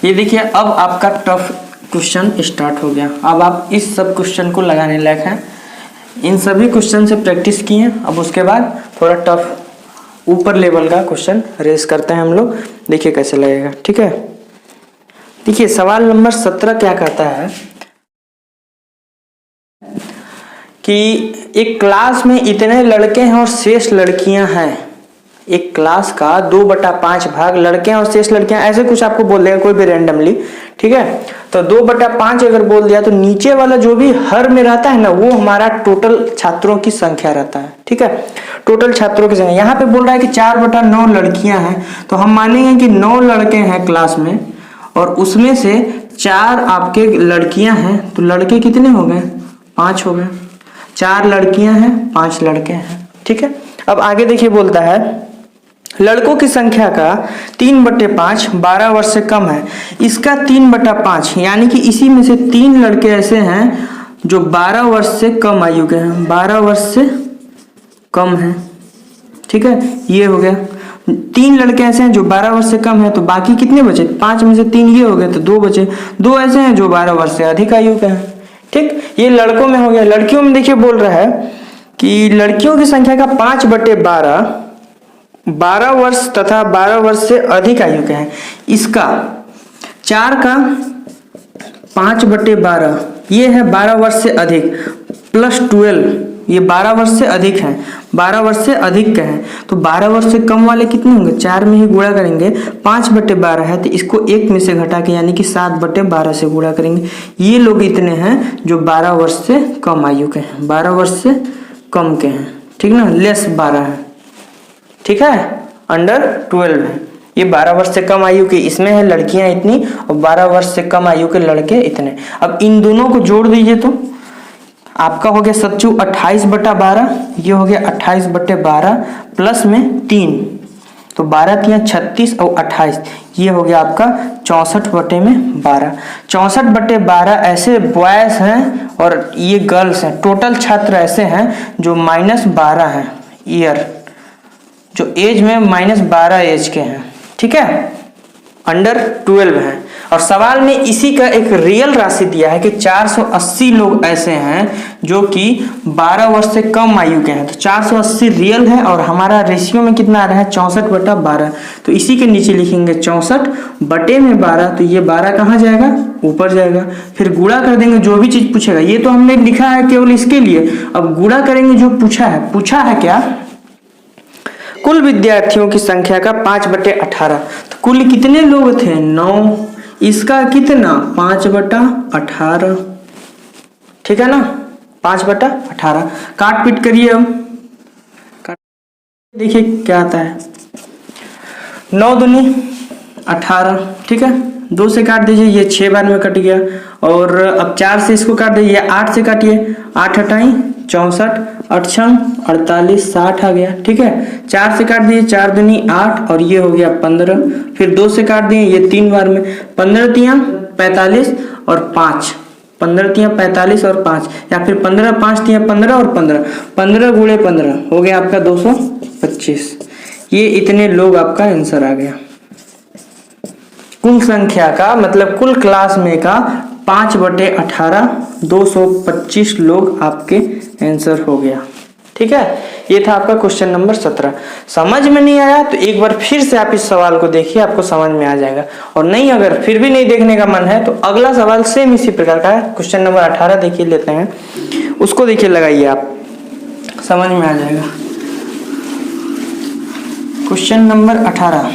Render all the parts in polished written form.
ये देखिए अब आपका टफ क्वेश्चन स्टार्ट हो गया। अब आप इस सब क्वेश्चन को लगाने लायक हैं। इन सभी क्वेश्चन से प्रैक्टिस किए, अब उसके बाद थोड़ा टफ ऊपर लेवल का क्वेश्चन रेस करते हैं हम लोग। देखिए कैसे लगेगा, ठीक है। देखिए सवाल नंबर 17 क्या कहता है कि एक क्लास में इतने लड़के हैं और शेष लड़कियां हैं। एक क्लास का 2/5 भाग लड़के हैं और शेष लड़कियां, ऐसे कुछ आपको बोल देगा कोई भी रैंडमली, ठीक है। तो 2/5 अगर बोल दिया तो नीचे वाला जो भी हर में रहता है ना, वो हमारा टोटल छात्रों की संख्या रहता है, ठीक है। टोटल छात्रों की संख्या यहाँ पे बोल रहा है कि 4/9 लड़कियां हैं, तो हम मानेंगे कि 9 लड़के हैं क्लास में और उसमें से 4 आपके लड़कियां हैं, तो लड़के कितने हो गए? 5 हो गए। 4 लड़कियां हैं, 5 लड़के हैं, ठीक है। अब आगे देखिए बोलता है लड़कों की संख्या का 3/5 12 वर्ष से कम है। इसका 3/5 यानी कि इसी में से 3 लड़के ऐसे हैं जो 12 वर्ष से कम आयु के हैं, 12 वर्ष से कम है, ठीक है। ये हो गया। 3 लड़के ऐसे हैं जो 12 वर्ष से कम है, तो बाकी कितने बचे? 5 में से 3 ये हो गए तो 2 बचे। 2 ऐसे हैं जो 12 वर्ष से अधिक आयु के हैं, ठीक। ये लड़कों में हो गया। लड़कियों में देखिए बोल रहा है कि लड़कियों की संख्या का 5/12 12 वर्ष तथा 12 वर्ष से अधिक आयु के हैं। इसका 4 का 5/12 ये है 12 वर्ष से अधिक प्लस 12, ये 12 वर्ष से अधिक है, 12 वर्ष से अधिक के हैं। तो 12 वर्ष से कम वाले कितने होंगे? 4 में ही गुणा करेंगे। 5/12 है तो इसको 1 में से घटा के यानी कि 7/12 से गुणा करेंगे। ये लोग इतने हैं जो 12 वर्ष से कम आयु के हैं, 12 वर्ष से कम के हैं, ठीक ना, लेस 12 है, ठीक है, अंडर 12 है। ये 12 वर्ष से कम आयु के इसमें है लड़कियां इतनी और 12 वर्ष से कम आयु के लड़के इतने। अब इन दोनों को जोड़ दीजिए तो आपका हो गया सच्चू 28/12, ये हो गया 28/12 प्लस में 3, तो 12 3 36 और 28, ये हो गया आपका 64/12। 64/12 ऐसे बॉयज हैं और ये गर्ल्स हैं। टोटल छात्र ऐसे हैं जो -12 हैं ईयर, जो एज में -12 एज के हैं, ठीक है, अंडर 12 हैं। और सवाल में इसी का एक रियल राशि दिया है कि 480 लोग ऐसे हैं जो कि 12 वर्ष से कम आयु के हैं। तो 480 रियल है और हमारा रेशियो में कितना आ रहा है? 64/12। तो इसी के नीचे लिखेंगे 64/12, तो ये 12 कहाँ जाएगा? ऊपर जाएगा। फिर गुणा कर देंगे जो भी चीज पूछेगा। ये तो हमने लिखा है केवल इसके लिए, अब गुणा करेंगे जो पूछा है क्या? कुल विद्यार्थियों की संख्या का 5/18। तो कुल कितने लोग थे? 9। इसका कितना? 5/18, ठीक है ना, 5/18। काट पीट करिए। अब देखिए क्या आता है। 9 दूनी 18, ठीक है, 2 से काट दीजिए, ये 6 बार में कट गया। और अब 4 से इसको काट दीजिए, 8 से काटिए, 8 हटाई 64, 8 छंग 48, 60 आ गया, ठीक है। 4 से काट दिए, 4 दूनी 8 और ये हो गया 15। फिर 2 से काट दिए, ये 3 बार में, 15 3 45 और 5, 15 3 45 और 5, या फिर 15 5 3 15 और 15, 15 गुणे 15 हो गया आपका 225। ये इतने लोग आपका आंसर आ गया। कुल संख्या का मतलब कुल क्लास में का 5/18 225 लोग आपके आंसर हो गया, ठीक है। ये था आपका क्वेश्चन नंबर 17। समझ में नहीं आया तो एक बार फिर से आप इस सवाल को देखिए, आपको समझ में आ जाएगा। और नहीं, अगर फिर भी नहीं देखने का मन है तो अगला सवाल सेम इसी प्रकार का है, क्वेश्चन नंबर 18 देखिए लेते हैं, उसको देखिए लगाइए, आप समझ में आ जाएगा। क्वेश्चन नंबर 18,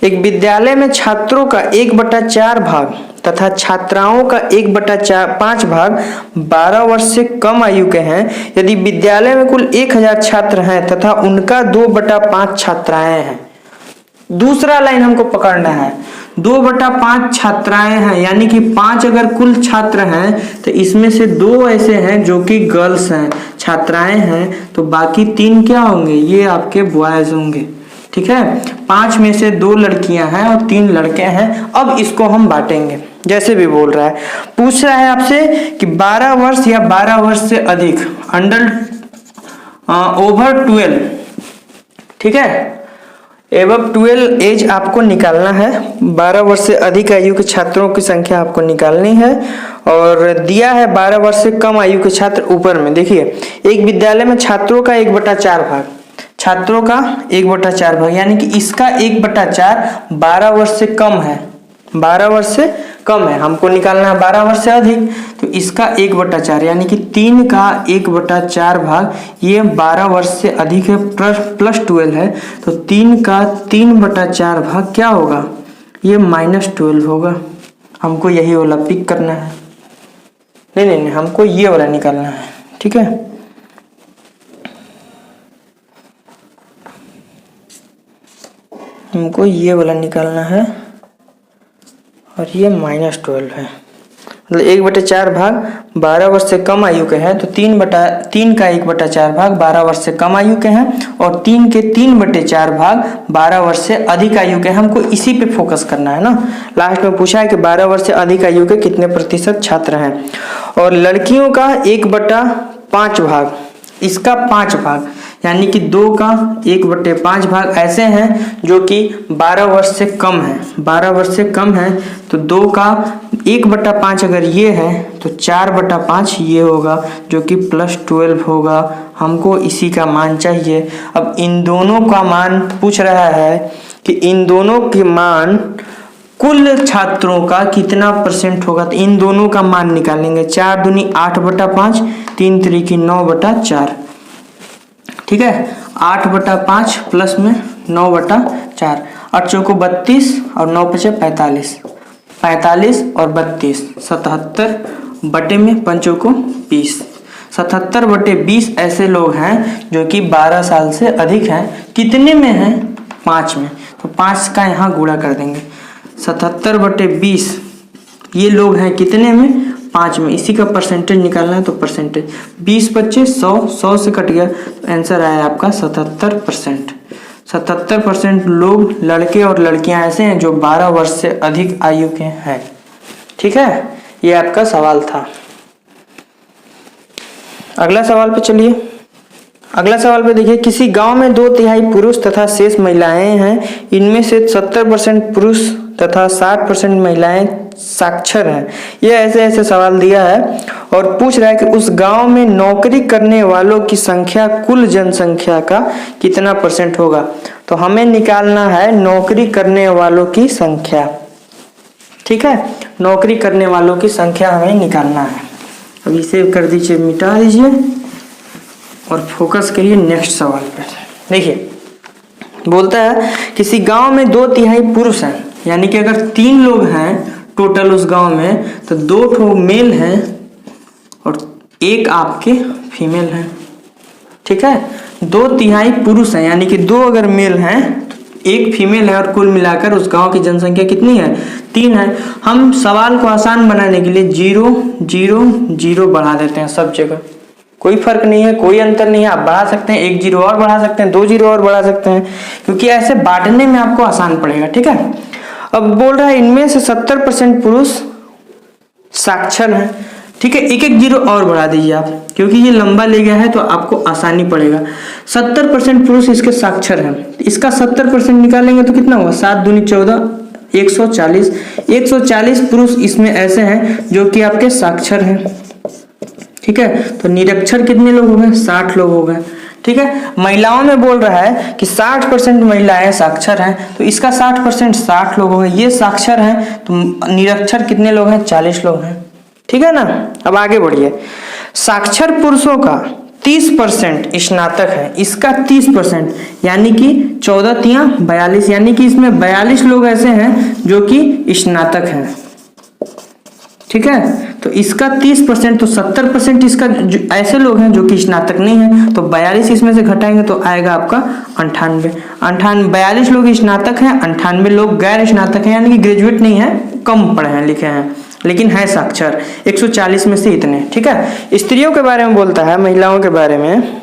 एक विद्यालय में छात्रों का 1/4 भाग तथा छात्राओं का 1/5 भाग 12 वर्ष से कम आयु के हैं। यदि विद्यालय में कुल 1000 छात्र हैं तथा उनका 2/5 छात्राएं हैं। दूसरा लाइन हमको पकड़ना है, 2/5 छात्राएं हैं, यानी कि 5 अगर कुल छात्र हैं तो इसमें से 2 ऐसे हैं जो कि गर्ल्स हैं, छात्राएं हैं, तो बाकी 3 क्या होंगे? ये आपके बॉयज होंगे, ठीक है। 5 में से 2 लड़कियां हैं और 3 लड़के हैं। अब इसको हम बांटेंगे, जैसे भी बोल रहा है। पूछ रहा है आपसे कि 12 वर्ष या 12 वर्ष से अधिक अंडर ओवर 12, ठीक है। एबव 12 एज आपको निकालना है, 12 वर्ष से अधिक आयु के छात्रों की संख्या आपको निकालनी है। और दिया है 12 वर्ष से कम आयु के छात्र ऊपर में। देखिए एक विद्यालय में छात्रों का 1/4 भाग, छात्रों का 1/4 भाग, यानी कि इसका 1/4 12 वर्ष से कम है, 12 वर्ष से कम है, हमको निकालना है 12 वर्ष से अधिक। तो इसका 1/4 यानी कि 3 का 1/4 भाग ये 12 वर्ष से अधिक है, प्लस 12 है, तो 3 का 3/4 भाग क्या होगा, ये -12 होगा। हमको यही वाला पिक करना है, नहीं, हमको ये वाला निकालना है, ठीक है। हमको ये वाला निकालना है और ये -12 है, मतलब 1/4 भाग 12 वर्ष से कम आयु के हैं, तो 3 का 1/4 भाग 12 वर्ष से कम आयु के हैं, और 3 के 3/4 भाग 12 वर्ष से अधिक आयु के हैं। हमको इसी पे फोकस करना है ना। लास्ट में पूछा है कि 12 वर्ष से अधिक आयु के कितने प्रतिशत छात्र हैं, और लड़कियों का 1/5 भाग, इसका 5 भाग यानी कि 2 का 1/5 भाग ऐसे हैं जो कि 12 वर्ष से कम है, 12 वर्ष से कम है, तो 2 का 1/5 अगर ये है तो 4/5 ये होगा जो कि +12 होगा। हमको इसी का मान चाहिए। अब इन दोनों का मान पूछ रहा है कि इन दोनों के मान कुल छात्रों का कितना % होगा, तो इन दोनों का मान निकालेंगे। 4 दूनी 8/5, 3 त्रिकी 9/4, ठीक है। 8/5 प्लस में 9/4, 8 चौको 32 और 9 पचे 45, 45 और 32 77 बटे में 5 को 20, 77/20 ऐसे लोग हैं जो कि 12 साल से अधिक हैं। कितने में हैं, 5 में, तो 5 का यहाँ गुणा कर देंगे। 77/20 ये लोग हैं कितने में, 5 में। इसी का परसेंटेज निकालना है, तो परसेंटेज 20 25 100, 100 से कट गया, तो आंसर आया आपका 77%। 77% लोग लड़के और लड़कियां ऐसे हैं जो 12 वर्ष से अधिक आयु के हैं, ठीक है। ये आपका सवाल था। अगला सवाल पे चलिए। अगला सवाल पे देखिए, किसी गांव में 2/3 पुरुष तथा शेष महिलाएं हैं, इनमें से 70% पुरुष तथा 60% महिलाएं साक्षर हैं। यह ऐसे सवाल दिया है और पूछ रहा है कि उस गांव में नौकरी करने वालों की संख्या कुल जनसंख्या का कितना % होगा। तो हमें निकालना है नौकरी करने वालों की संख्या, ठीक है। नौकरी करने वालों की संख्या हमें निकालना है। अभी सेव कर दीजिए, मिटा दीजिए और फोकस करिए नेक्स्ट सवाल पे। देखिए बोलता है किसी गांव में 2/3 पुरुष हैं, यानी कि अगर 3 लोग हैं टोटल उस गांव में, तो 2 मेल हैं और 1 आपके फीमेल हैं, ठीक है। 2/3 पुरुष हैं, यानी कि 2 अगर मेल हैं तो 1 फीमेल है, और कुल मिलाकर उस गांव की जनसंख्या कितनी है, 3 है। हम सवाल को आसान बनाने के लिए 0 0 0 बढ़ा देते हैं सब जगह, कोई फर्क नहीं है, कोई अंतर नहीं है। आप बढ़ा सकते हैं, 1 0 और बढ़ा सकते हैं, 2 0 और बढ़ा सकते हैं, क्योंकि ऐसे बांटने में आपको आसान पड़ेगा, ठीक है। अब बोल रहा है इनमें से 70% पुरुष साक्षर हैं, ठीक है। 1 0 और बढ़ा दीजिए आप, क्योंकि ये लंबा ले गया है तो आपको आसानी पड़ेगा। 70% पुरुष इसके साक्षर हैं, इसका 70% निकालेंगे तो कितना होगा, 7 दूनी 14, 140। 140 पुरुष इसमें ऐसे हैं जो कि आपके साक्षर हैं, ठीक है। तो निरक्षर कितने लोग हो गए, 60 लोग हो गए, ठीक है। महिलाओं में बोल रहा है कि 60% महिलाएं साक्षर हैं, तो इसका 60% 60 लोग हो गए, ये साक्षर हैं, तो निरक्षर कितने लोग हैं, 40 लोग हैं, ठीक है ना। अब आगे बढ़िए। साक्षर पुरुषों का 30% स्नातक है, इसका 30% यानी कि 14 तिया 42, यानी कि इसमें 42 लोग ऐसे हैं जो कि स्नातक हैं, ठीक है। तो इसका 30%, तो 70% इसका ऐसे लोग हैं जो कि स्नातक नहीं है, तो 42 इसमें से घटाएंगे तो आएगा आपका 98। 42 लोग स्नातक हैं, 98 लोग गैर स्नातक हैं, यानी कि ग्रेजुएट नहीं है, कम पढ़े हैं लिखे हैं, लेकिन है साक्षर 140 में से इतने, ठीक है। स्त्रियों के बारे में बोलता है, महिलाओं के बारे में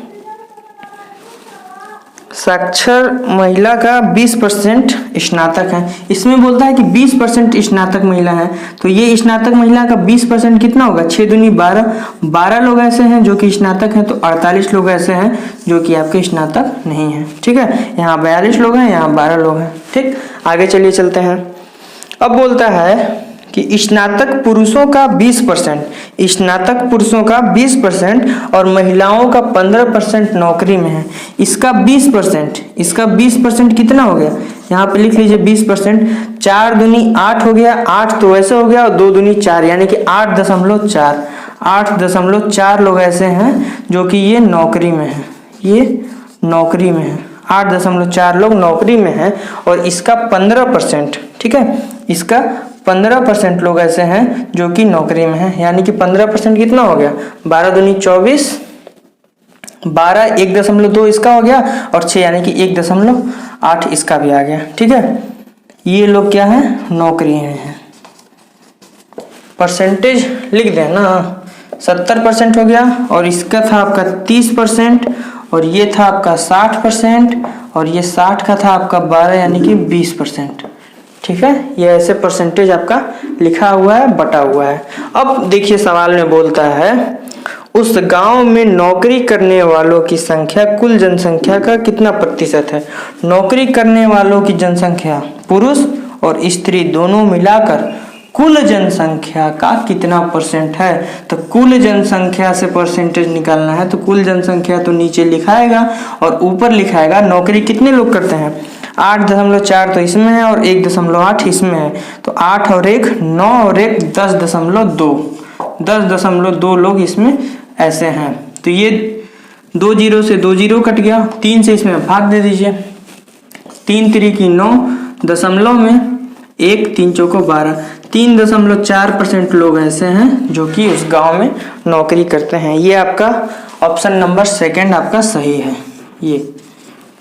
साक्षर महिला का 20% स्नातक है। इसमें बोलता है कि 20% स्नातक महिला है, तो ये स्नातक महिला का 20% कितना होगा, 6 दूनी 12, 12 लोग ऐसे हैं जो कि स्नातक हैं, तो 48 लोग ऐसे हैं जो कि आपके स्नातक नहीं है। ठीक है, यहाँ 42 लोग हैं, यहाँ 12 लोग हैं। ठीक, आगे चलिए चलते हैं। अब बोलता है कि स्नातक पुरुषों का 20%, स्नातक पुरुषों का 20% और महिलाओं का 15% नौकरी में है। इसका 20% कितना हो गया, यहाँ पे लिख लीजिए 20%, 4 दूनी 8 हो गया, 8 तो ऐसे हो गया और 2 दूनी 4, यानी कि 8.4 लोग ऐसे हैं जो कि ये नौकरी में है, ये नौकरी में है, 8.4 लोग नौकरी में हैं। और इसका 15%, ठीक है, इसका 15% लोग ऐसे हैं जो कि नौकरी में हैं, यानी कि 15% कितना हो गया, 12 दूनी 24, 12 1.2 इसका हो गया और 6 यानी कि 1.8 इसका भी आ गया। ठीक है, ये लोग क्या है, नौकरी में हैं। परसेंटेज लिख देना, 70% हो गया और इसका था आपका 30% और ये था आपका 60% और ये 60 का था आपका 12 यानी कि 20%। ठीक है, ये ऐसे परसेंटेज आपका लिखा हुआ है, बटा हुआ है। अब देखिए सवाल में बोलता है उस गांव में नौकरी करने वालों की संख्या कुल जनसंख्या का कितना प्रतिशत है। नौकरी करने वालों की जनसंख्या पुरुष और स्त्री दोनों मिलाकर कुल जनसंख्या का कितना परसेंट है। तो कुल जनसंख्या से परसेंटेज निकालना है, तो कुल जनसंख्या तो नीचे लिखाएगा और ऊपर लिखाएगा नौकरी कितने लोग करते हैं, 8.4 तो इसमें है और 1.8 इसमें है, तो 8 और 1 9 और 1 10.2 लोग इसमें ऐसे हैं। तो ये 2 जीरो से 2 जीरो कट गया, 3 से इसमें भाग दे दीजिए, 3 3 की 9, दशमलव में 1, 3 चौको 12, 3.4% लोग ऐसे हैं जो कि उस गांव में नौकरी करते हैं। ये आपका ऑप्शन नंबर 2 आपका सही है ये।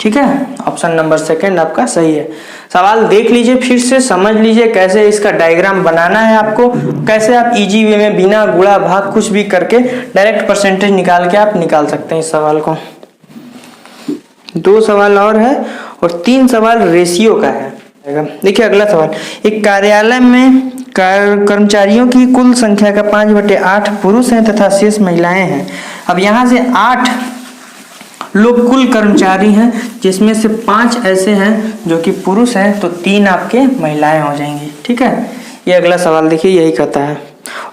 ठीक है, ऑप्शन नंबर 2 आपका सही है। सवाल देख लीजिए, फिर से समझ लीजिए कैसे इसका डायग्राम बनाना है आपको, कैसे आप इजी वे में बिना गुणा भाग कुछ भी करके डायरेक्ट परसेंटेज निकाल के आप निकाल सकते हैं इस सवाल को। 2 सवाल और है और 3 सवाल रेशियो का है। देखिए अगला सवाल, एक कार्यालय में कर्मचारियों की कुल संख्या का 5/8 पुरुष हैं तथा शेष महिलाएं हैं। अब यहाँ से 8 लोग कुल कर्मचारी हैं, जिसमें से 5 ऐसे हैं जो कि पुरुष हैं, तो 3 आपके महिलाएं हो जाएंगी। ठीक है, ये अगला सवाल देखिए यही कहता है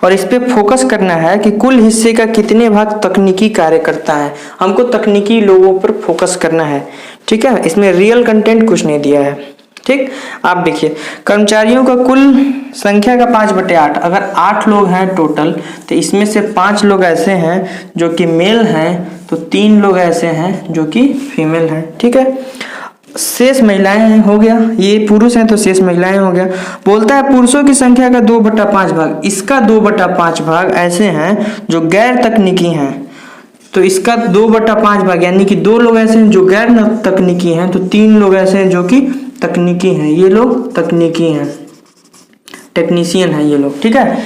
और इस पे फोकस करना है कि कुल हिस्से का कितने भाग तकनीकी कार्य करता है। हमको तकनीकी लोगों पर फोकस करना है। ठीक है, इसमें रियल कंटेंट कुछ नहीं दिया है। ठीक, आप देखिए कर्मचारियों का कुल संख्या का 5/8, अगर 8 लोग हैं टोटल, तो इसमें से 5 लोग ऐसे हैं जो कि मेल हैं, तो 3 लोग ऐसे हैं जो कि फीमेल हैं। ठीक है, शेष महिलाएं हैं, हो गया, ये पुरुष हैं तो शेष महिलाएं हो गया। बोलता है पुरुषों की संख्या का 2/5 भाग, इसका 2/5 भाग ऐसे हैं जो गैर तकनीकी हैं, तो इसका 2/5 भाग यानी कि 2 लोग ऐसे हैं जो गैर तकनीकी हैं, तो 3 लोग ऐसे हैं जो कि तकनीकी हैं, ये लोग तकनीकी हैं, टेक्नीशियन हैं ये लोग। ठीक है,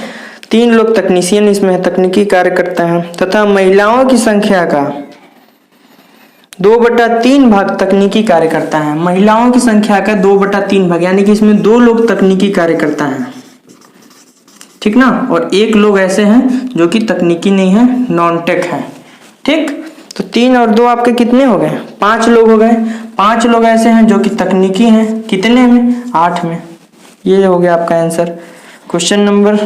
3 लोग तकनीशियन इसमें है, तकनीकी कार्य करता है। तथा महिलाओं की संख्या का 2/3 भाग तकनीकी कार्य करता है। महिलाओं की संख्या का 2/3 भाग यानी कि इसमें 2 लोग तकनीकी कार्य करता है। ठीक ना, और 1 लोग ऐसे हैं जो कि तकनीकी नहीं है, नॉन टेक है। ठीक, तो 3 और 2 आपके कितने हो गए, 5 लोग हो गए। 5 लोग ऐसे हैं जो कि तकनीकी हैं, कितने में, 8 में। ये हो गया आपका आंसर, क्वेश्चन नंबर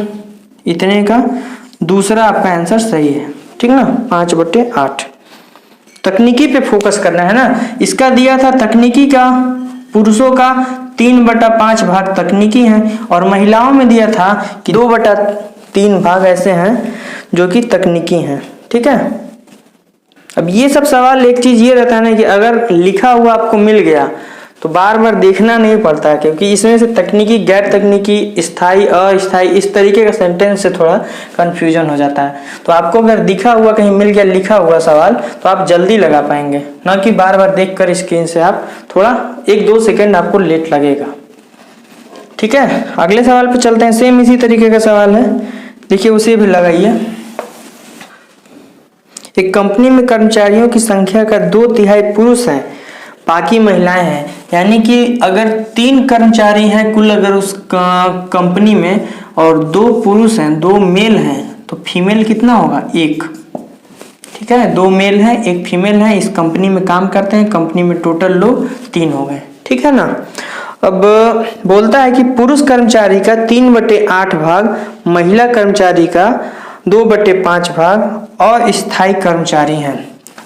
इतने का दूसरा आपका आंसर सही है। ठीक ना, 5/8 तकनीकी पे फोकस करना है ना। इसका दिया था तकनीकी का पुरुषों का 3/5 भाग तकनीकी हैं और महिलाओं में दिया था कि 2/3 भाग ऐसे हैं जो कि तकनीकी हैं। ठीक है, अब ये सब सवाल एक चीज ये रहता है ना कि अगर लिखा हुआ आपको मिल गया तो बार बार देखना नहीं पड़ता है, क्योंकि इसमें से तकनीकी, गैर तकनीकी, स्थायी, अस्थायी, इस तरीके का सेंटेंस से थोड़ा कंफ्यूजन हो जाता है। तो आपको अगर दिखा हुआ कहीं मिल गया लिखा हुआ सवाल तो आप जल्दी लगा पाएंगे, ना कि बार बार देखकर स्क्रीन से आप थोड़ा 1-2 सेकेंड आपको लेट लगेगा। ठीक है, अगले सवाल पे चलते हैं। सेम इसी तरीके का सवाल है, देखिए उसे भी लगाइए। एक कंपनी में कर्मचारियों की संख्या का 2/3 पुरुष हैं, बाकी महिलाएं हैं, यानी कि अगर 3 कर्मचारी हैं कुल अगर उस कंपनी में और 2 पुरुष हैं 2 मेल हैं तो फीमेल कितना होगा 1। ठीक है, 2 मेल हैं 1 फीमेल है, इस कंपनी में काम करते हैं, कंपनी में टोटल लोग 3 हो गए। ठीक है ना। अब बोलता है कि पुरुष कर्मचारी का 3/8 भाग, महिला कर्मचारी का 2/5 भाग और स्थायी कर्मचारी हैं।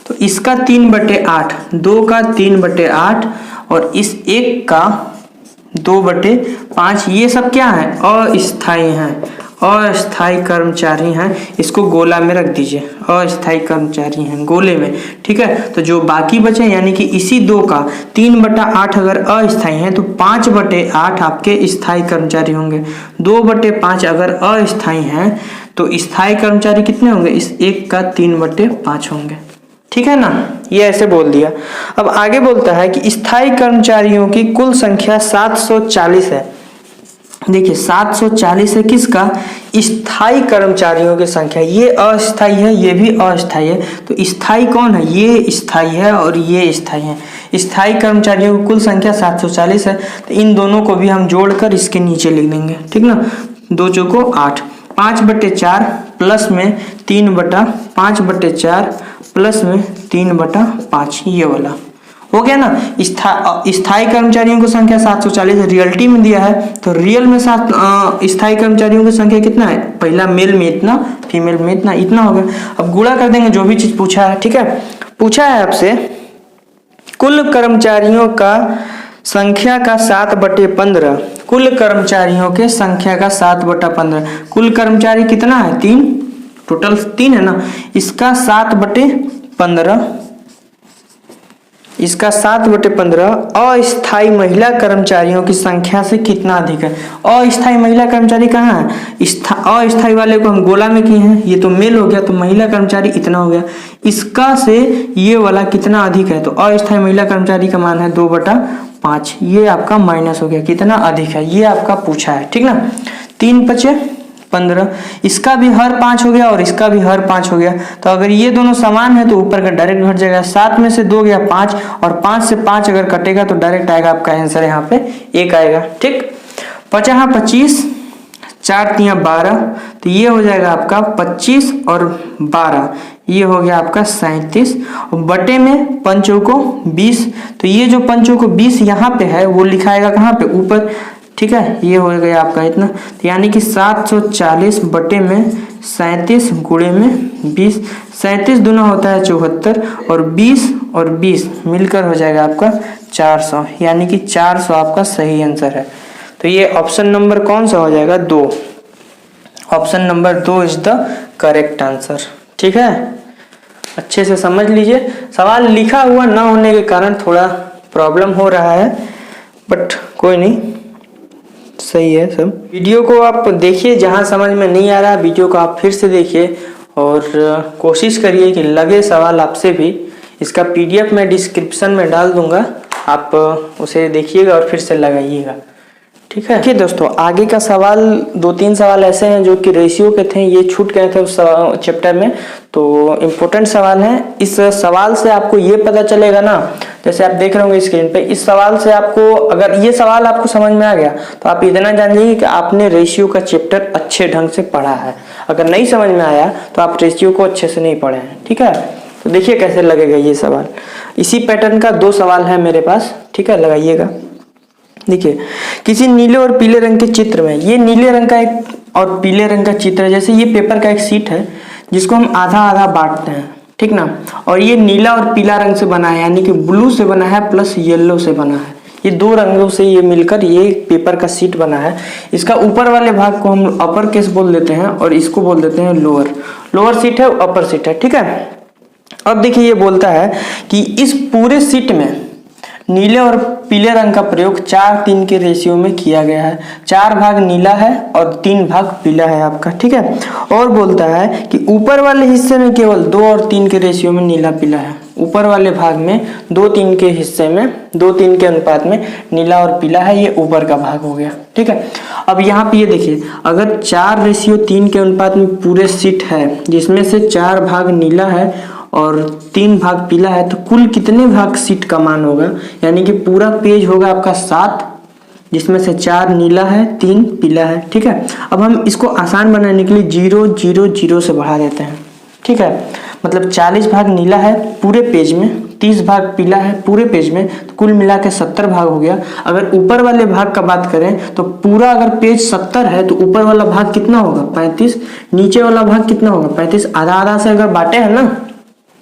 तो इसका 3/8, 2 का 3/8 और इस 1 का 2/5, ये सब क्या है अस्थायी हैं, अस्थायी कर्मचारी हैं। इसको गोला में रख दीजिए, अस्थायी कर्मचारी हैं गोले में। ठीक है, तो जो बाकी बचे यानी कि इसी 2 का 3/8 अगर अस्थायी हैं तो 5/8 आपके स्थायी कर्मचारी होंगे। 2/5 अगर अस्थायी हैं तो स्थायी कर्मचारी कितने होंगे, इस 1 का 3/5 होंगे। ठीक है ना, ये ऐसे बोल दिया। अब आगे बोलता है कि स्थायी कर्मचारियों की कुल संख्या 740 है। देखिए 740 है किसका, स्थायी कर्मचारियों की संख्या। ये अस्थायी है, ये भी अस्थायी है, तो स्थायी कौन है, ये स्थायी है और ये स्थायी है। स्थायी कर्मचारियों की कुल संख्या 740 है, तो इन दोनों को भी हम जोड़कर इसके नीचे लिख देंगे। ठीक ना, 2 चौको 8, 5/4 प्लस में 3/5/4 प्लस में 3/5, ये वाला हो गया ना। स्थायी कर्मचारियों की संख्या 740 रियलिटी में दिया है, तो रियल में स्थायी कर्मचारियों की संख्या कितना है, पहला मेल में इतना, फीमेल में इतना, इतना हो गया। अब गुणा कर देंगे जो भी चीज पूछा है। ठीक है, पूछा है आपसे कुल कर्मचारियों का संख्या का 7/15, कुल कर्मचारियों के संख्या का 7/15, कुल कर्मचारी कितना है 3, टोटल 3 है ना, इसका 7/15, इसका 7/15 अस्थायी महिला कर्मचारियों की संख्या से कितना अधिक है। अस्थायी महिला कर्मचारी कहाँ है, अस्थायी वाले को हम गोला में किए हैं, ये तो मेल हो गया, तो महिला कर्मचारी इतना हो गया, इसका से ये वाला कितना अधिक है, तो अस्थायी महिला कर्मचारी का मान है 2/5, ये आपका माइनस हो गया, कितना अधिक है ये आपका पूछा है। ठीक ना, 3×5 = 15, इसका भी हर 5 हो गया और इसका भी हर 5 हो गया, तो अगर ये दोनों समान है तो ऊपर का डायरेक्ट घट जाएगा, 7 में से 2 गया 5 और 5 से 5 अगर कटेगा तो डायरेक्ट आएगा आपका आंसर यहाँ पे 1 आएगा। ठीक, 5×25, 4×3=12, तो ये हो जाएगा आपका 25 और 12, ये हो गया आपका 37, और बटे में 5 को 20, तो ये जो 5 को 20 यहाँ पे है वो लिखाएगा कहाँ पे, ऊपर। ठीक है, ये हो गया आपका इतना, तो यानी कि 740 बटे में 37 गुणे में 20, 37 दूना होता है 74 और 20 मिलकर हो जाएगा आपका 400, यानी कि 400 आपका सही आंसर है। तो ये ऑप्शन नंबर कौन सा हो जाएगा, 2, option number 2 is the correct answer. ठीक है, अच्छे से समझ लीजिए, सवाल लिखा हुआ ना होने के कारण थोड़ा प्रॉब्लम हो रहा है, बट कोई नहीं, सही है सब। वीडियो को आप देखिए, जहां समझ में नहीं आ रहा वीडियो को आप फिर से देखिए और कोशिश करिए कि लगे सवाल आपसे भी। इसका PDF मैं डिस्क्रिप्शन में डाल दूंगा, आप उसे देखिएगा और फिर से लगाइएगा। ठीक है, देखिए दोस्तों, आगे का सवाल 2-3 सवाल ऐसे हैं जो कि रेशियो के थे, ये छूट गए थे उस चैप्टर में, तो इम्पोर्टेंट सवाल हैं। इस सवाल से आपको ये पता चलेगा ना, जैसे आप देख रहे होंगे स्क्रीन पे, इस सवाल से आपको, अगर ये सवाल आपको समझ में आ गया तो आप इतना जान जाइए कि आपने रेशियो का चैप्टर अच्छे ढंग से पढ़ा है। अगर नहीं समझ में आया तो आप रेशियो को अच्छे से नहीं पढ़े हैं। ठीक है, तो देखिए कैसे लगेगा ये सवाल। इसी पैटर्न का 2 सवाल है मेरे पास। ठीक है, लगाइएगा। देखिए, किसी नीले और पीले रंग के चित्र में, ये नीले रंग का एक और पीले रंग का चित्र है, जैसे ये पेपर का एक शीट है जिसको हम आधा आधा बांटते हैं। ठीक ना, और ये नीला और पीला रंग से बना है, यानी कि ब्लू से बना है प्लस येलो से बना है, ये 2 रंगों से ये मिलकर ये पेपर का शीट बना है। इसका ऊपर वाले भाग को हम अपर केस बोल देते हैं और इसको बोल देते हैं लोअर शीट है, अपर शीट है। ठीक है, अब देखिए ये बोलता है कि इस पूरे शीट में नीले और पीले रंग का प्रयोग 4:3 के रेशियो में किया गया है। 4 भाग नीला है और 3 भाग पीला है आपका। ठीक है, और बोलता है कि ऊपर वाले हिस्से में केवल 2 और 3 के रेशियो में नीला पीला है। ऊपर वाले भाग में 2-3 के हिस्से में 2-3 के अनुपात में नीला और पीला है, ये ऊपर का भाग हो गया। ठीक है, अब यहाँ पे ये देखिए, अगर 4:3 के अनुपात में पूरे शीट है जिसमें से 4 भाग नीला है और 3 भाग पीला है, तो कुल कितने भाग शीट का मान होगा, यानी कि पूरा पेज होगा आपका 7, जिसमें से 4 नीला है, 3 पीला है। ठीक है, अब हम इसको आसान बनाने के लिए 0 0 0 से बढ़ा देते हैं। ठीक है, मतलब 40 भाग नीला है पूरे पेज में, 30 भाग पीला है पूरे पेज में, तो कुल मिला के 70 भाग हो गया। अगर ऊपर वाले भाग का बात करें तो पूरा अगर पेज 70 है तो ऊपर वाला भाग कितना होगा 35, नीचे वाला भाग कितना होगा 35, आधा आधा से अगर बांटे हैं ना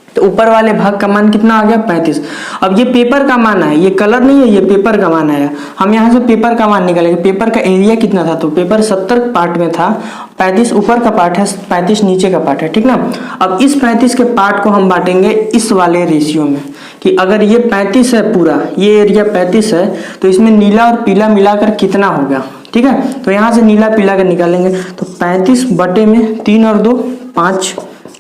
तो ऊपर वाले भाग का मान कितना आ गया 35। अब ये पेपर का मान है, ये कलर नहीं है, ये पेपर का मान आया। हम यहाँ से पेपर का मान निकालेंगे। पेपर का एरिया कितना था, तो पेपर 70 पार्ट में था, 35 ऊपर का पार्ट है, 35 नीचे का पार्ट है। ठीक ना, अब इस 35 के पार्ट को हम बांटेंगे इस वाले रेशियो में, कि अगर ये 35 है, पूरा ये एरिया 35 है, तो इसमें नीला और पीला मिलाकर कितना हो गया। ठीक है, तो यहाँ से नीला पीला का निकालेंगे, तो 35 बटे में 3 और 2 5,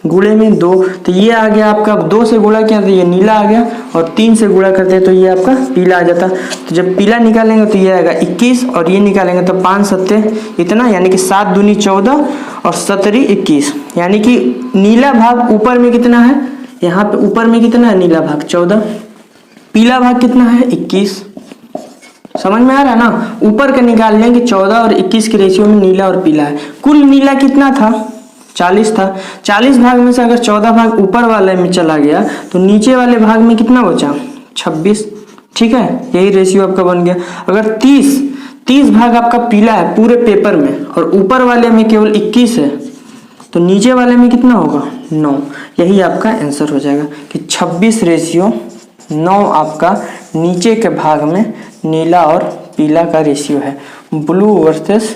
गुणे में 2, तो ये आ गया आपका। 2 से गुणा किया तो ये नीला आ गया, और 3 से गुणा करते तो ये आपका पीला आ जाता। तो जब पीला निकालेंगे तो ये आएगा 21, और ये निकालेंगे तो 5 7 इतना, यानी कि 7 दूनी 14 और 7 21, यानी कि नीला भाग ऊपर में कितना है, यहाँ पे ऊपर में कितना है नीला भाग 14, पीला भाग कितना है 21। समझ में आ रहा है ना, ऊपर का निकाल लें कि 14 और 21 के रेशियो में नीला और पीला है। कुल नीला कितना था 40 था, 40 भाग में से अगर 14 भाग ऊपर वाले में चला गया तो नीचे वाले भाग में कितना बचा 26। ठीक है, यही रेशियो आपका बन गया। अगर 30 भाग आपका पीला है पूरे पेपर में और ऊपर वाले में केवल 21 है, तो नीचे वाले में कितना होगा 9। यही आपका आंसर हो जाएगा कि 26:9 आपका नीचे के भाग में नीला और पीला का रेशियो है, blue versus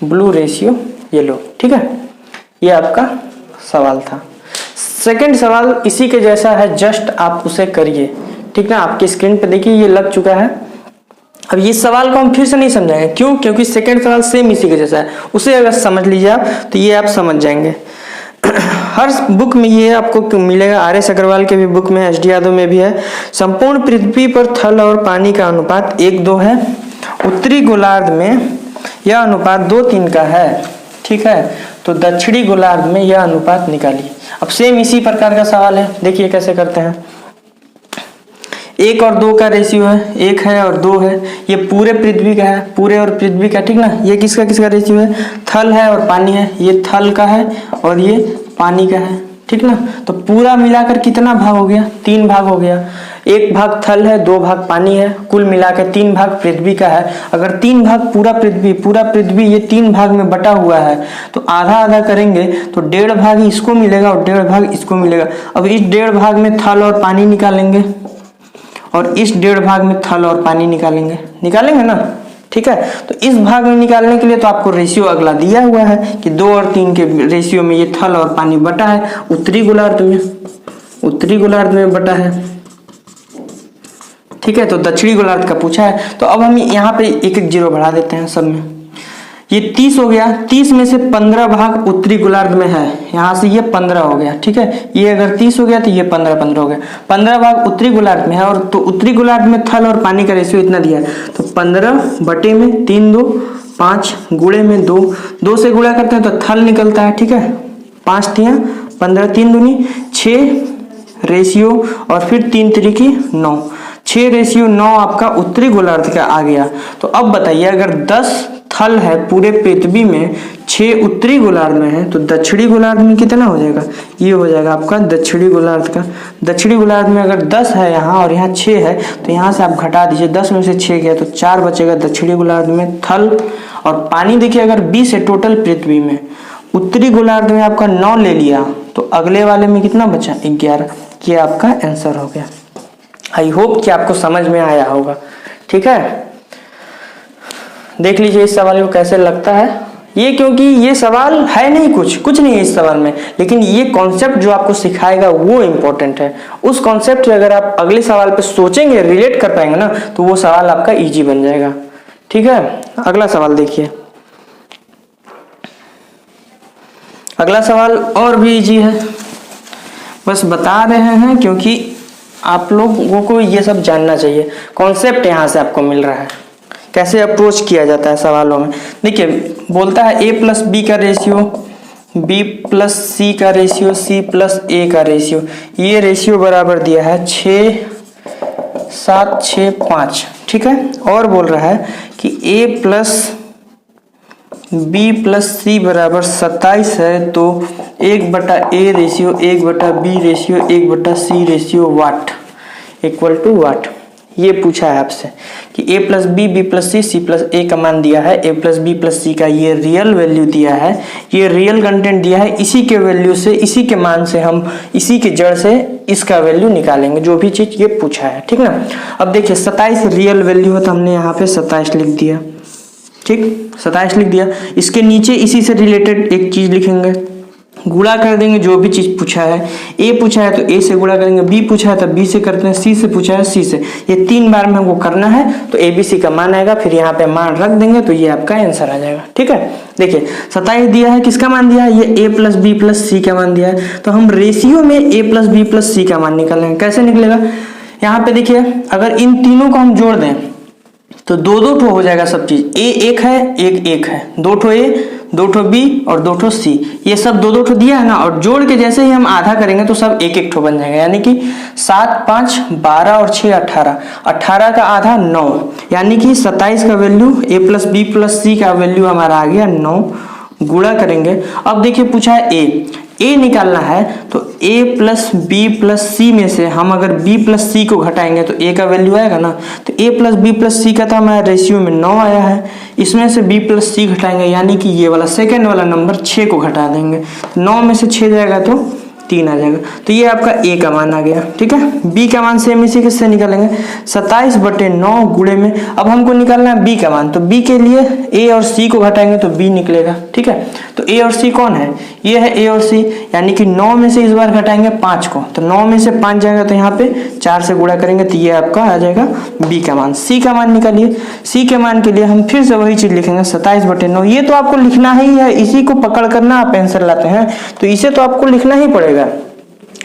blue ratio yellow. ठीक है, ये आपका सवाल था। सेकंड सवाल इसी के जैसा है, जस्ट आप उसे करिए। ठीक है, आपकी स्क्रीन पे देखिए ये लग चुका है। अब ये सवाल को हम फिर से नहीं समझाएंगे, क्यों, क्योंकि सेकंड सवाल सेम इसी के जैसा है, उसे अगर समझ लीजिए आप तो ये आप समझ जाएंगे। हर बुक में ये आपको मिलेगा, RS अग्रवाल के भी बुक में, HD यादव में भी है। संपूर्ण पृथ्वी पर थल और पानी का अनुपात 1:2 है, उत्तरी गोलार्ध में यह अनुपात 2:3 का है। ठीक है, तो दक्षिणी गोलार्ध में यह अनुपात निकालिए। अब सेम इसी प्रकार का सवाल है, देखिए कैसे करते हैं। 1 और 2 का रेशियो है, 1 है और 2 है, ये पूरे पृथ्वी का है, पूरे और पृथ्वी का। ठीक ना, ये किसका किसका रेशियो है, थल है और पानी है, ये थल का है और ये पानी का है। ठीक ना, तो पूरा मिलाकर कितना भाग हो गया 3 भाग हो गया। 1 भाग थल है, 2 भाग पानी है, कुल मिलाकर 3 भाग पृथ्वी का है। अगर 3 भाग पूरा पृथ्वी ये 3 भाग में बटा हुआ है, तो आधा आधा करेंगे तो 1.5 भाग इसको मिलेगा और 1.5 भाग इसको मिलेगा। अब इस 1.5 भाग में थल और पानी निकालेंगे और इस 1.5 भाग में थल और पानी निकालेंगे ना। ठीक है, तो इस भाग में निकालने के लिए तो आपको रेशियो अगला दिया हुआ है कि 2 और 3 के रेशियो में ये थल और पानी बटा है, उत्तरी गोलार्ध में बटा है। ठीक है, तो दक्षिणी गोलार्ध का पूछा है, तो अब हम यहाँ पे 1-1 0 बढ़ा देते हैं सब में। ये 30 हो गया, 30 में से 15 भाग उत्तरी गोलार्ध में है, यहाँ से ये 15 हो गया। ठीक है, ये अगर 30 हो गया तो ये 15 हो गया। 15 भाग उत्तरी गोलार्ध में है, और तो उत्तरी गोलार्ध में थल और पानी का रेशियो इतना दिया है, तो 15 बटे में 3 2 5 गुणे में 2 से गुणा करते हैं तो थल निकलता है। ठीक है, 5 3 15, 3 दूनी 6 रेशियो और फिर 3 3 9, 6:9 आपका उत्तरी गोलार्ध का आ गया। तो अब बताइए, अगर 10 थल है पूरे पृथ्वी में, 6 उत्तरी गोलार्ध में है, तो दक्षिणी गोलार्ध में कितना हो जाएगा, ये हो जाएगा आपका दक्षिणी गोलार्ध का। दक्षिणी गोलार्ध में अगर 10 है यहाँ और यहाँ 6 है, तो यहाँ से आप घटा दीजिए, 10 में से 6 गया तो 4 बचेगा दक्षिणी गोलार्ध में थल। और पानी देखिए, अगर 20 है टोटल पृथ्वी में, उत्तरी गोलार्ध में आपका 9 ले लिया, तो अगले वाले में कितना बचा 11। ये आपका आंसर हो गया। आई होप कि आपको समझ में आया होगा। ठीक है, देख लीजिए इस सवाल को कैसे लगता है ये, क्योंकि ये सवाल है नहीं, कुछ नहीं है इस सवाल में, लेकिन ये कॉन्सेप्ट जो आपको सिखाएगा वो इम्पोर्टेंट है। उस कॉन्सेप्ट से अगर आप अगले सवाल पे सोचेंगे, रिलेट कर पाएंगे ना, तो वो सवाल आपका इजी बन जाएगा। ठीक है, अगला सवाल देखिए। अगला सवाल और भी इजी है, बस बता रहे हैं क्योंकि आप लोगों को ये सब जानना चाहिए। कॉन्सेप्ट यहाँ से आपको मिल रहा है, कैसे अप्रोच किया जाता है सवालों में। देखिए, बोलता है A+B का रेशियो बी प्लस सी का रेशियो, सी प्लस ए का रेशियो, ये रेशियो बराबर दिया है 6, 7, 6, 5। ठीक है, और बोल रहा है कि a plus b plus c बराबर 27 है, तो 1/a ratio 1/b ratio 1/c ratio what equal to what. ये पूछा है आपसे कि a plus b, b plus c, c plus a का मान दिया है, a plus b plus c का ये रियल वैल्यू दिया है, ये रियल कंटेंट दिया है, इसी के वैल्यू से, इसी के मान से हम इसी के जड़ से इसका वैल्यू निकालेंगे, जो भी चीज ये पूछा है। ठीक ना। अब देखिए 27 रियल वैल्यू है, तो हमने यहाँ पे 27 लिख दिया। ठीक, 27 लिख दिया। इसके नीचे इसी से रिलेटेड एक चीज लिखेंगे, गुणा कर देंगे जो भी चीज पूछा है। ए पूछा है तो ए से गुणा करेंगे, बी पूछा है तो बी से करते हैं, सी से पूछा है सी से। ये 3 बार में हमको करना है, तो ए बी सी का मान आएगा, फिर यहाँ पे मान रख देंगे तो ये आपका आंसर आ जाएगा। ठीक है, देखिए 27 दिया है, किसका मान दिया है, ये a plus b plus c का मान दिया है, तो हम रेशियो में a plus b plus c का मान निकालेंगे। कैसे निकलेगा, यहाँ पे देखिए अगर इन तीनों को हम जोड़ दें तो 2-2 ठो हो जाएगा सब चीज। ए एक है, एक है, 2 ठो ए, 2 ठो बी और 2 ठो सी, ये सब 2-2 ठो दिया है ना, और जोड़ के जैसे ही हम आधा करेंगे तो सब 1-1 ठो बन जाएगा। यानी कि 7, 5, 12 और 6 18, 18 का आधा 9, यानी कि 27 का वैल्यू ए प्लस बी प्लस सी का वैल्यू हमारा आ गया 9। गुणा करेंगे, अब देखिए पूछा है ए निकालना है, तो a प्लस बी प्लस सी में से हम अगर b प्लस सी को घटाएंगे तो a का वैल्यू आएगा ना, तो a plus b plus c का था हमारा रेशियो में 9 आया है, इसमें से b प्लस सी घटाएंगे, यानी कि ये वाला सेकेंड वाला नंबर 6 को घटा देंगे, 9 में से 6 जाएगा तो 3 आ जाएगा, तो ये आपका a का मान आ गया। ठीक है, b का मान सेम इसी के से निकालेंगे, 27/9 गुणे में। अब हमको निकालना है b का मान, तो b के लिए a और c को घटाएंगे तो b निकलेगा। ठीक है, तो a और c कौन है, ये है a और c, यानी कि 9 में से इस बार घटाएंगे 5 को, तो 9 में से 5 जाएगा तो यहाँ पे 4 से गुणा करेंगे, तो ये आपका आ जाएगा b का मान। c का मान निकालिए, c के मान के लिए हम फिर से वही चीज लिखेंगे 27/9। ये तो आपको लिखना ही है, इसी को पकड़ करना आप आंसर लाते हैं, तो इसे तो आपको लिखना ही पड़ेगा,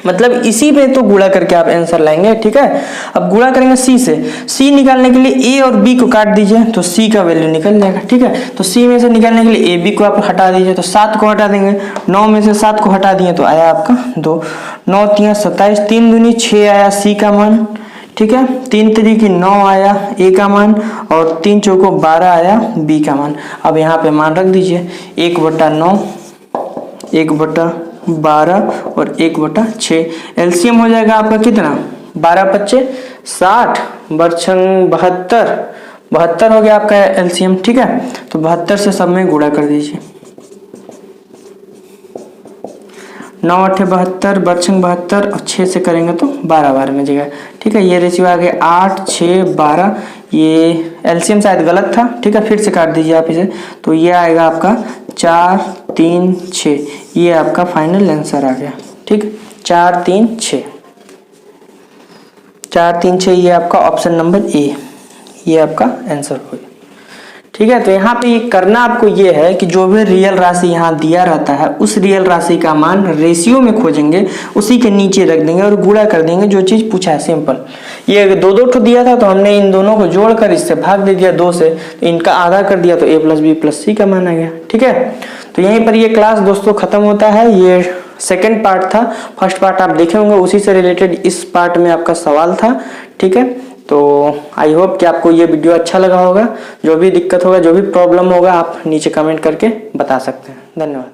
मतलब इसी पे तो गुणा करके आप आंसर लाएंगे। ठीक है, अब गुणा करेंगे c से, c निकालने के लिए a और b को काट दीजिए तो c का वैल्यू निकल जाएगा। ठीक है, तो c में से निकालने के लिए a b को आप हटा दीजिए, तो 7 को हटा देंगे, 9 में से 7 को हटा दिए तो आया आपका 2, 9 3 27, 3 दूनी 6 आया c का मान। ठीक है, 3 3 9 आया a का मान, और 3 चौको 12 आया b का मान। अब यहाँ पे मान रख दीजिए, 1/9, 1/12 और 1/6, एलसीएम हो जाएगा आपका कितना, 12 25 60 बरछंग 72, 72 हो गया आपका एलसीएम। ठीक है, तो 72 से सब में गुणा कर दीजिए, 9 8 72 बरछंग 72 और 6 से करेंगे तो 12 12 में जाएगा। ठीक है, ये रेशियो आ गया 8 6 12, ये एलसीएम शायद गलत था। ठीक है, फिर से काट दीजिए आप इसे, तो ये आएगा आपका 4 3 6, ये आपका फाइनल आंसर आ गया। ठीक, 4 3 6, 4 3 6, ये आपका ऑप्शन नंबर ए, ये आपका आंसर हो गया। ठीक है, तो यहाँ पे ये करना आपको ये है कि जो भी रियल राशि यहाँ दिया रहता है उस रियल राशि का मान रेशियो में खोजेंगे, उसी के नीचे रख देंगे और गुणा कर देंगे जो चीज पूछा है। सिंपल, ये 2-2 ठो दिया था तो हमने इन दोनों को जोड़कर इससे भाग दे दिया 2 से, तो इनका आधा कर दिया तो a plus b plus c का मान आ गया। ठीक है, तो यहीं पर ये क्लास दोस्तों खत्म होता है। ये सेकेंड पार्ट था, फर्स्ट पार्ट आप देखे होंगे, उसी से रिलेटेड इस पार्ट में आपका सवाल था। ठीक है, तो आई होप कि आपको ये वीडियो अच्छा लगा होगा। जो भी दिक्कत होगा, जो भी प्रॉब्लम होगा, आप नीचे कमेंट करके बता सकते हैं। धन्यवाद।